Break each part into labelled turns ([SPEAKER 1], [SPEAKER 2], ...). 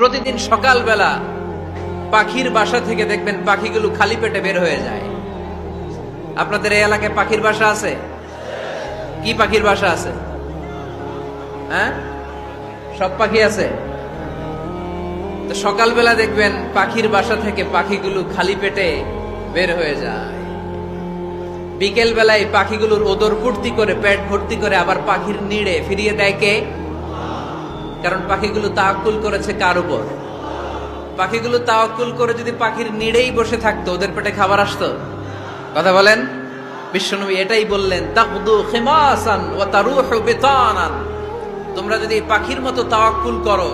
[SPEAKER 1] প্রতিদিন সকালবেলা পাখির বাসা থেকে দেখবেন পাখিগুলো খালি পেটে বের হয়ে যায়। আপনাদের এই এলাকায় পাখির বাসা আছে? কি পাখির বাসা আছে? হ্যাঁ, সব পাখি আছে। তো সকালবেলা দেখবেন পাখির বাসা থেকে পাখিগুলো খালি পেটে বের হয়ে যায়। বিকেল বেলায় পাখিগুলোর ওদর পূর্তি করে পেট ভর্তি করে আবার পাখির নিড়ে ফিরিয়ে দেয় কে? কারণ পাখিগুলো তাওয়াক্কুল করেছে কার উপর? পাখিগুলো তাওয়াক্কুল করে যদি পাখির নিড়েই বসে থাকতো, ওদের পেটে খাবার আসতো? কথা বলেন। বিশ্বনবী এটাই বললেন, তাকদু খিমাসান ওয়া তারুহু বিতানান। তোমরা যদি পাখির মতো তাওয়াক্কুল করো,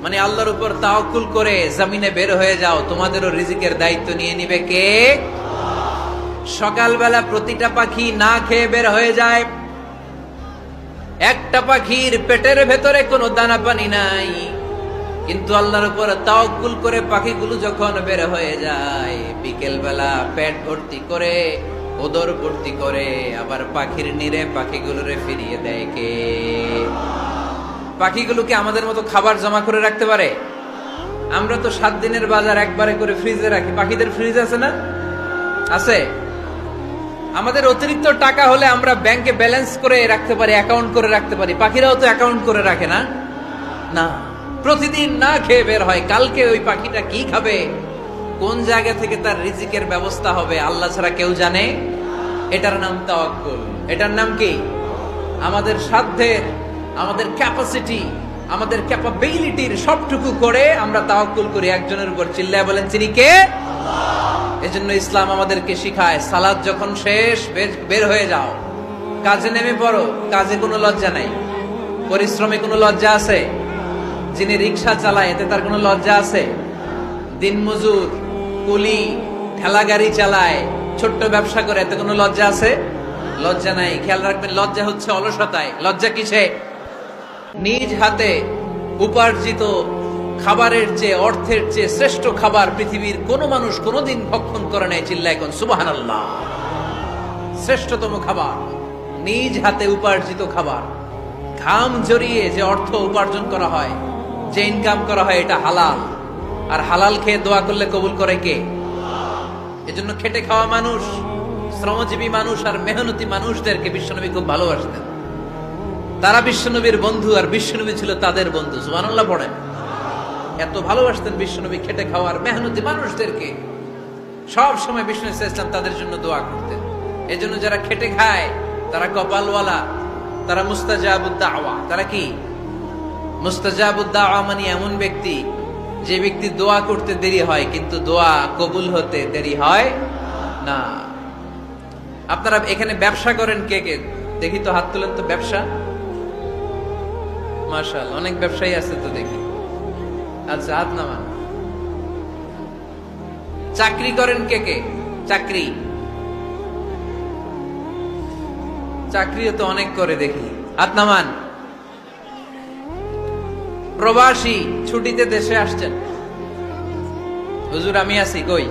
[SPEAKER 1] মানে আল্লাহর উপর তাওয়াক্কুল করে জমিনে বের হয়ে যাও, তোমাদেরও রিজিকের দায়িত্ব নিয়ে নিবে কে? সকালবেলা প্রতিটা পাখি না খেয়ে বের হয়ে যায়। একটা পাখির পেটের ভেতরে কোনো দানা পানি নাই, কিন্তু আল্লাহর উপর তাওয়াক্কুল করে পাখিগুলো যখন বের হয়ে যায়, বিকেল বেলা পেট ভর্তি করে ওদর ভর্তি করে আবার পাখির নিরে পাখিগুলোরে ফিরিয়ে দেয় কে? পাখিগুলোকে আমাদের মতো খাবার জমা করে রাখতে পারে? আমরা তো 7 দিনের বাজার একবারে করে ফ্রিজে রাখি। পাখিদের ফ্রিজ আছে না? আছে। আমাদের অতিরিক্ত টাকা হলে আমরা ব্যাংকে ব্যালেন্স করে রাখতে পারি, অ্যাকাউন্ট করে রাখতে পারি। পাখিরাও তো অ্যাকাউন্ট করে রাখে না? না, প্রতিদিন না খেয়ে বের হয়। কালকে ওই পাখিটা কি খাবে, কোন জায়গা থেকে তার রিজিকের ব্যবস্থা হবে, আল্লাহ ছাড়া কেউ জানে। এটার নাম তাওয়াক্কুল। এটার নাম কি? আমাদের সাধ্যের, আমাদের ক্যাপাসিটি, আমাদের ক্যাপাবিলিটির সবটুকু করে আমরা তাওয়াক্কুল করি একজনের উপর। চিল্লায় বলেন, তিনি কে? এজন্য ইসলাম আমাদেরকে শিখায়, সালাত যখন শেষ বের হয়ে যাও, কাজে নেমে পড়ো। কাজে কোনো লজ্জা নাই, পরিশ্রমে কোনো লজ্জা আছে? যিনি রিক্সা চালায় এতে তার কোনো লজ্জা আছে? দিনমজুর, কুলি, ঠেলা গাড়ি চালায়, ছোট্ট ব্যবসা করে, এতে কোনো লজ্জা আছে? লজ্জা নাই। খেয়াল রাখবেন, লজ্জা হচ্ছে অলসতায়। লজ্জা কিসে? নিজ হাতে উপার্জিত খাবারের চেয়ে, অর্থের চেয়ে শ্রেষ্ঠ খাবার পৃথিবীর কোন মানুষ কোনদিন ভক্ষণ করে নাই। চিল্লায় কোন সুবহানাল্লাহ। শ্রেষ্ঠতম খাবার নিজ হাতে উপার্জিত খাবার। ঘাম জড়িয়ে যে অর্থ উপার্জন করা হয়, যে ইনকাম করা হয়, এটা হালাল। আর হালাল খেয়ে দোয়া করলে কবুল করে কে? এজন্য খেটে খাওয়া মানুষ, শ্রমজীবী মানুষ আর মেহনতি মানুষদেরকে বিশ্বনবী খুব ভালোবাসতেন। তারা বিশ্বনবীর বন্ধু, আর বিশ্বনবী ছিল তাদের বন্ধু। সুবহানাল্লাহ পড়েন। এত ভালোবাসতেন বিশ্বনবী খেটে খাওয়ার মেহনতি মানুষদেরকে। সব সময় বিশ্বনবী সাল্লাল্লাহু আলাইহি ওয়াসাল্লাম তাদের জন্য দোয়া করতেন। এজন্য যারা খেটে খায় তারা কপালওয়ালা, তারা মুস্তাজাবুদ দাওয়া। তারা কি? মুস্তাজাবুদ দাওয়া মানে এমন ব্যক্তি, যে ব্যক্তি দোয়া করতে দেরি হয় কিন্তু দোয়া কবুল হতে দেরি হয় না। আপনারা এখানে ব্যবসা করেন কে কে? দেখি তো, হাত তুলেন তো। ব্যবসা, মাশাআল্লাহ, অনেক ব্যবসায়ী আছে তো দেখি। আচ্ছা, হাত নামান। চাকরি করেন কে কে? চাকরি, চাকরিও তো অনেক করে দেখি। হাত নামান। প্রবাসী, ছুটিতে দেশে আসছেন। হুজুর আমি আছি, কই?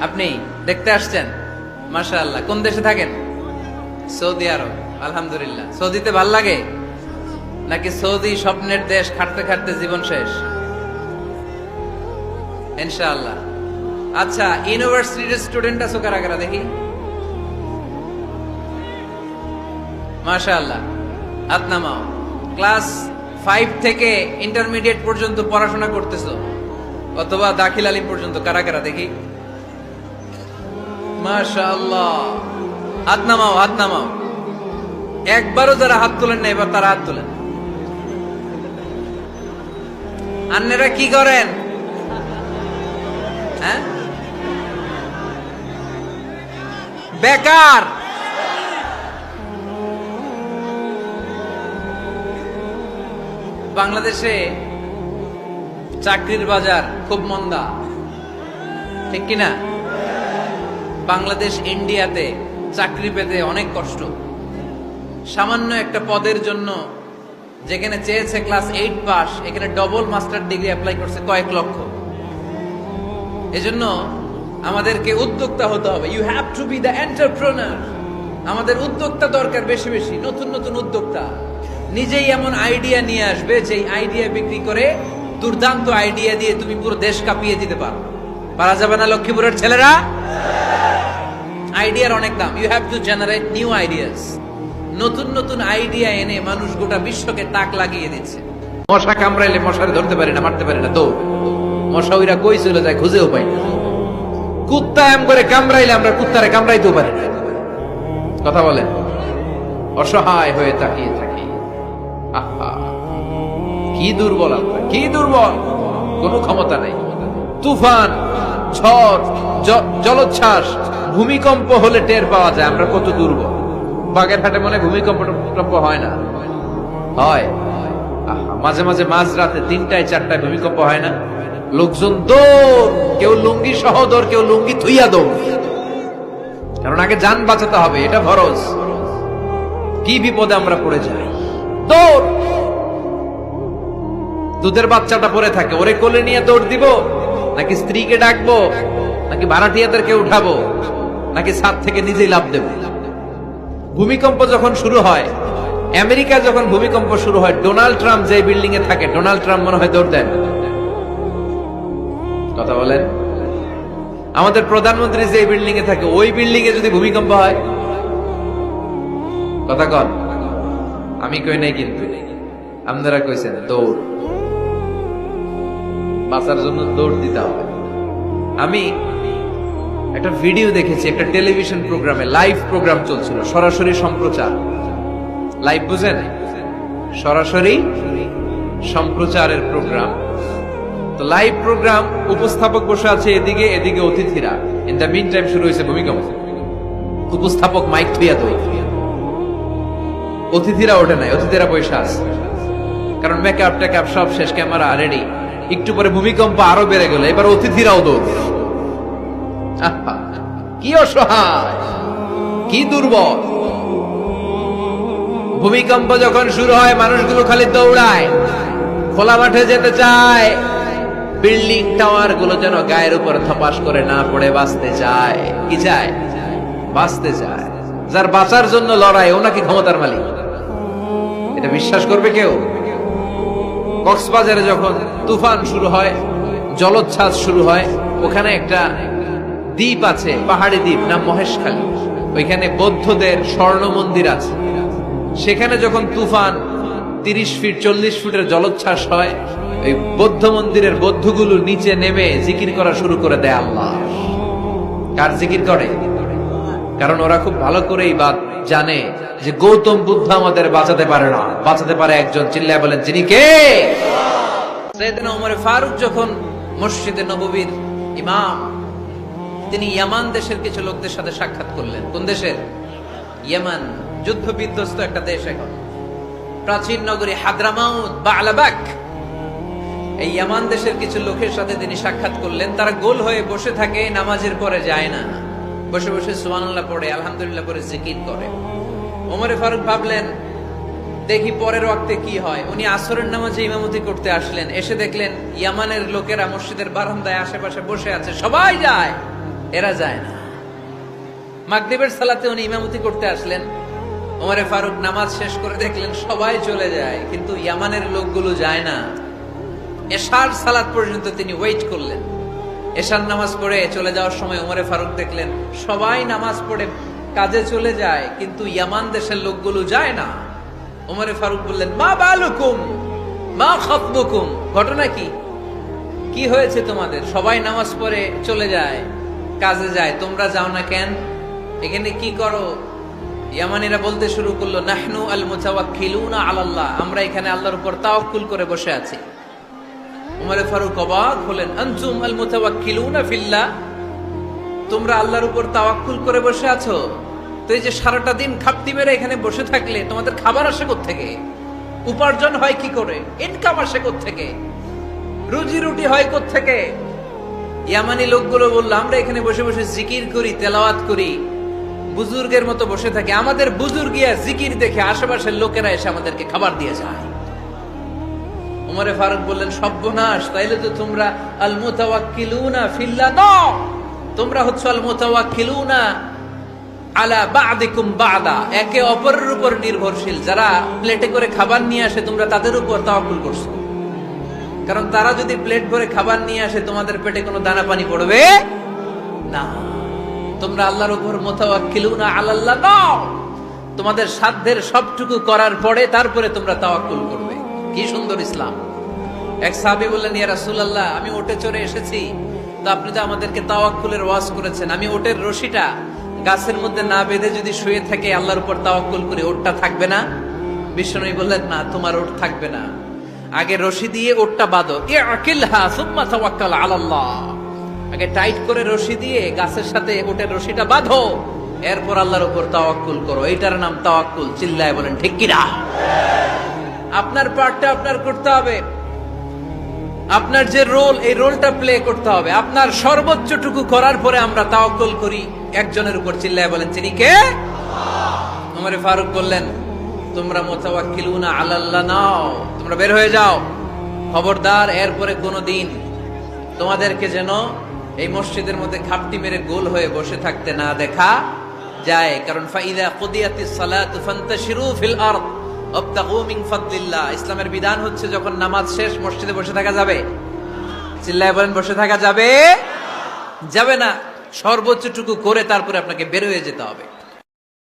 [SPEAKER 1] আপনি দেখতে আসছেন? মাশাআল্লাহ। কোন দেশে থাকেন? সৌদি আরব। আলহামদুলিল্লাহ। সৌদিতে ভাল লাগে নাকি সৌদি স্বপ্নের দেশ, খাটতে খাটতে জীবন শেষ? ইনশাআল্লাহ। আচ্ছা, ইউনিভার্সিটির স্টুডেন্ট আছো কারা কারা দেখি? মাশাআল্লাহ, হাত নামাও। ক্লাস 5 থেকে ইন্টারমিডিয়েট পর্যন্ত পড়াশোনা করতেছো, অথবা দাখিল আলিম পর্যন্ত, কারা কারা দেখি? মাশাআল্লাহ, হাত নামাও, হাত নামাও। একবারও যারা হাত তোলেন না, এবার তারা হাত তোলেন। আন্নেরা কি করেন? হ্যাঁ, বেকার। বাংলাদেশে চাকরির বাজার খুব মন্দা, ঠিক কিনা? বাংলাদেশ ইন্ডিয়াতে চাকরি পেতে অনেক কষ্ট। সামান্য একটা পদের জন্য যেখানে চেয়েছে ক্লাস 8 পাস, এখানে ডবল মাস্টার ডিগ্রি অ্যাপ্লাই করছে কয়েক লক্ষ। এজন্য আমাদেরকে উদ্যোক্তা হতে হবে। You have to be the entrepreneur. আমাদের উদ্যোক্তা দরকার, বেশি বেশি নতুন নতুন উদ্যোক্তা। নিজেই এমন আইডিয়া নিয়ে আসবে, যেই আইডিয়া বিক্রি করে দুর্দান্ত আইডিয়া দিয়ে তুমি পুরো দেশ কাঁপিয়ে দিতে পারো। পারা যাবে না লক্ষ্মীপুরের ছেলেরা? আইডিয়ার অনেক দাম। You have to generate new ideas. নতুন নতুন আইডিয়া এনে মানুষ গোটা বিশ্বকে তাক লাগিয়ে দিচ্ছে। মশা কামড়াইলে মশারে ধরতে পারি না, মারতে পারি না, দৌড়। মশা ওইরা কই চলে যায় খুঁজেও পাই না। কুত্তা এম করে কামড়াইলে আমরা কুত্তারে কামড়াইতেও পারি না। কথা বলেন, অসহায় হয়ে তাকিয়ে থাকি। আহা, কি দুর্বল আমরা, কি দুর্বল! কোনো ক্ষমতা নেই। তুফান, ঝড়, জলোচ্ছ্বাস, ভূমিকম্প হলে টের পাওয়া যায় আমরা কত দুর্বল। বাগেরহাটে মনে ভূমিকম্প হয় না? হয়। মাঝে মাঝে মাঝরাতে 3টায় 4টায় ভূমিকম্প হয় না? লোকজন দৌড়, কেউ লুঙ্গি সহ দৌড়, কেউ লুঙ্গি থুইয়া দৌড়, কারণ আগে জান বাঁচাতে হবে, এটা ফরজ। কি বিপদে আমরা পড়ে যাই, দৌড়। দুধের বাচ্চাটা পড়ে থাকে, ওরে কোলে নিয়ে দৌড় দিব, নাকি স্ত্রীকে ডাকবো, নাকি ভাড়াটিয়াদেরকে উঠাবো, নাকি ছাদ থেকে নিজেই লাফ দেব? ভূমিকম্প যখন শুরু হয়, আমেরিকা যখন ভূমিকম্প শুরু হয়, ডোনাল্ড ট্রাম্প যে বিল্ডিং এ থাকে, ডোনাল্ড ট্রাম্প মনে হয় দৌড় দেন। কথা বলেন, আমাদের প্রধানমন্ত্রী যে বিল্ডিং এ থাকে, ওই বিল্ডিং এ যদি ভূমিকম্প হয়, কথা কন, আমি কই নাই কিন্তু, আপনারা কইছেন দৌড়। বাঁচার জন্য দৌড় দিতে হবে। আমি একটা ভিডিও দেখেছি, একটা টেলিভিশন প্রোগ্রামে, লাইভ প্রোগ্রাম চলছিল, সরাসরি সম্প্রচার। লাইভ বুঝেন? সরাসরি সম্প্রচারের প্রোগ্রাম। তো লাইভ প্রোগ্রাম, উপস্থাপক বসে আছে এদিকে, এদিকে অতিথিরা। ইন দ্য মিন টাইম শুরু হয়েছে ভূমিকম্প। উপস্থাপক মাইক থুইয়া তো, অতিথিরা ওঠে নাই, অতিথিরা বসে আছে, কারণ মেকআপ টেকআপ সব শেষ, ক্যামেরা রেডি। একটু পরে ভূমিকম্প আরো বেড়ে গেল, এবার অতিথিরাও দৌড়। কি অসহায়, কি দুর্বল! ভূমিকম্প যখন শুরু হয়, মানুষগুলো খালি দৌড়ায়, খোলা মাঠে যেতে চায়। বিল্ডিং টাওয়ার গুলো যেন গায়ের উপর থপাস করে না পড়ে বাঁচতে চায়। কি চায়? বাঁচতে চায়। যার বাঁচার জন্য লড়াই, ও নাকি ক্ষমতার মালিক। এটা বিশ্বাস করবে কেউ? কক্সবাজারে যখন তুফান শুরু হয়, জলোচ্ছ্বাস শুরু হয়, ওখানে একটা দ্বীপ আছে, পাহাড়ি দ্বীপ, নাম মহেশখালী। ওইখানে বৌদ্ধদের স্বর্ণ মন্দির আছে। সেখানে যখন তুফান 30 ফিট 40 ফুটের জলোচ্ছ্বাস হয়, ওই বৌদ্ধ মন্দিরের বৌদ্ধগুলো নিচে নেমে জিকির করা শুরু করে দেয় আল্লাহ। কার জিকির করে? কারণ ওরা খুব ভালো করেই জানে যে গৌতম বুদ্ধ আমাদের বাঁচাতে পারে না, বাঁচাতে পারে একজন। চিল্লায় বলেন, যিনি কে? সাইয়েদনা ওমর ফারুক যখন মসজিদে নববীর ইমাম, তিনি ইয়ামান দেশের কিছু লোকদের সাথে সাক্ষাৎ করলেন। কোন দেশের? ইয়ামান, যুদ্ধ বিধ্বস্ত একটা দেশ এখন। প্রাচীন নগরী হাদ্রামাউত, বা'লাবাক, এই ইয়ামান দেশের কিছু লোকের সাথে তিনি সাক্ষাৎ করলেন। তারা গোল হয়ে বসে থাকে, নামাজের পরে যায় না, বসে বসে সুবহানাল্লাহ পড়ে, আলহামদুলিল্লাহ পড়ে জিকির করে। ওমর ফারুক ভাবলেন, দেখি পরের ওয়াক্তে কি হয়। উনি আসরের নামাজে ইমামতি করতে আসলেন। এসে দেখলেন ইয়ামানের লোকেরা মসজিদের বারান্দায় আশেপাশে বসে আছে, সবাই যায়, এরা যায় না। মাগরিবের সালাতে উনি ইমামতি করতে আসলেন। ওমর ফারুক নামাজ শেষ করে দেখলেন সবাই চলে যায়, কিন্তু ইয়ামানের লোকগুলো যায় না। এশার সালাত পর্যন্ত তিনি ওয়েট করলেন। এশার নামাজ পড়ে চলে যাওয়ার সময় ওমর ফারুক দেখলেন সবাই নামাজ পড়ে কাজে চলে যায়, কিন্তু ইয়ামান দেশের লোকগুলো যায় না। ওমর ফারুক বললেন, মা বালুকুম মা খাতবুকুম, ঘটনা কি? কি হয়েছে তোমাদের? সবাই নামাজ পড়ে চলে যায়, কাজে যায়, তোমরা যাও না কেন? এখানে কি করো? ইয়ামানিরা বলতে শুরু করলো, নাহনু আল মুতাওয়াক্কিলুনা আলাল্লাহ, আমরা এখানে আল্লাহর উপর তাওয়াক্কুল করে বসে আছি। ওমর ফারুক অবাক হলেন, আনতুম আল মুতাওয়াক্কিলুনা ফিল্লাহ, তোমরা আল্লাহর উপর তাওয়াক্কুল করে বসে আছো? তো এই যে সারাটা দিন খাপটি মেরে এখানে বসে থাকলে তোমাদের খাবার আসে কোত্থেকে? উপার্জন হয় কি করে? ইনকাম আসে কোত্থেকে? রুজি রুটি হয় কোত্থেকে? ইয়ামানি লোকগুলো বললো, আমরা এখানে বসে বসে জিকির করি, তেলাওয়াত করি, বুজুর্গের মতো বসে থাকি। আমাদের বুজুর্গিয়া জিকির দেখে আশেপাশের লোকেরা এসে আমাদেরকে খাবার দিয়ে যায়। ওমর ফারুক বললেন, সর্বনাশ, তাইলে তো তোমরা আল মুতাওয়াক্কিলুনা ফিল্লাহ নও, তোমরা হচ্ছে আল মুতাওয়াক্কিলুনা আলা বা'দিকুম বা'দা, একে অপরের উপর নির্ভরশীল। যারা প্লেটে করে খাবার নিয়ে আসে, তোমরা তাদের উপর তাওয়াক্কুল করছো। কারণ তারা যদি প্লেট ভরে খাবার নিয়ে আসে তোমাদের পেটে কোনো দানা পানি পড়বে না। তোমরা আল্লাহর উপর মুতাওয়াক্কিলুনা আলাল্লাহ নাও, তোমাদের সাধ্যের সবটুকু করার পরে তারপরে তোমরা তাওয়াক্কুল করবে। কি সুন্দর ইসলাম। এক সাহাবী বললেন, ইয়া রাসূলুল্লাহ, আমি উটে চড়ে এসেছি, তো আপনি তো আমাদেরকে তাওয়াক্কুলের ওয়াজ করেছেন, আমি উটের রশিটা গাছের মধ্যে না বেঁধে যদি শুয়ে থাকে আল্লাহর উপর তাওয়াক্কুল করি, ওটটা থাকবে না? বিশ্বনবী বললেন, না, তোমার ওট থাকবে না, আগে রশি দিয়ে ওটটা বাঁধো। ইয়াকিলহা সুম্মা তাওয়াক্কাল আলাল্লাহ, আগে টাইট করে রশি দিয়ে গাছের সাথে ওটের রশিটা বাঁধো, এরপর আল্লাহর উপর তাওয়াক্কুল করো। এইটার নাম তাওয়াক্কুল। চিল্লায় বলেন ঠিক কিনা? আপনার পার্টটা আপনার করতে হবে, আপনার যে রোল, এই রোলটা প্লে করতে হবে। আপনার সর্বোচ্চটুকু করার পরে আমরা তাওয়াক্কুল করি একজনের উপর। চিল্লায় বলেন তিনি কে? ওমর ফারুক বললেন, তোমরা মুতাওয়াক্কিলুনা আলাল্লাহ নাও, তোমরা বের হয়ে যাও। খবরদার এরপরে কোনোদিন তোমাদেরকে যেন এই মসজিদের মধ্যে খাপটি মেরে গোল হয়ে বসে থাকতে না দেখা যায়। কারণ ফাইদা কুদিয়াতিস সালাতু ফান্তাশিরু ফিল আরদ ওয়াবতাগু মিন ফাদলিল্লাহ। ইসলামের বিধান হচ্ছে যখন নামাজ শেষ মসজিদে বসে থাকা যাবে? চিল্লায় বলেন বসে থাকা যাবে? যাবে না। সর্বোচ্চটুকু করে তারপরে আপনাকে বের হয়ে যেতে হবে।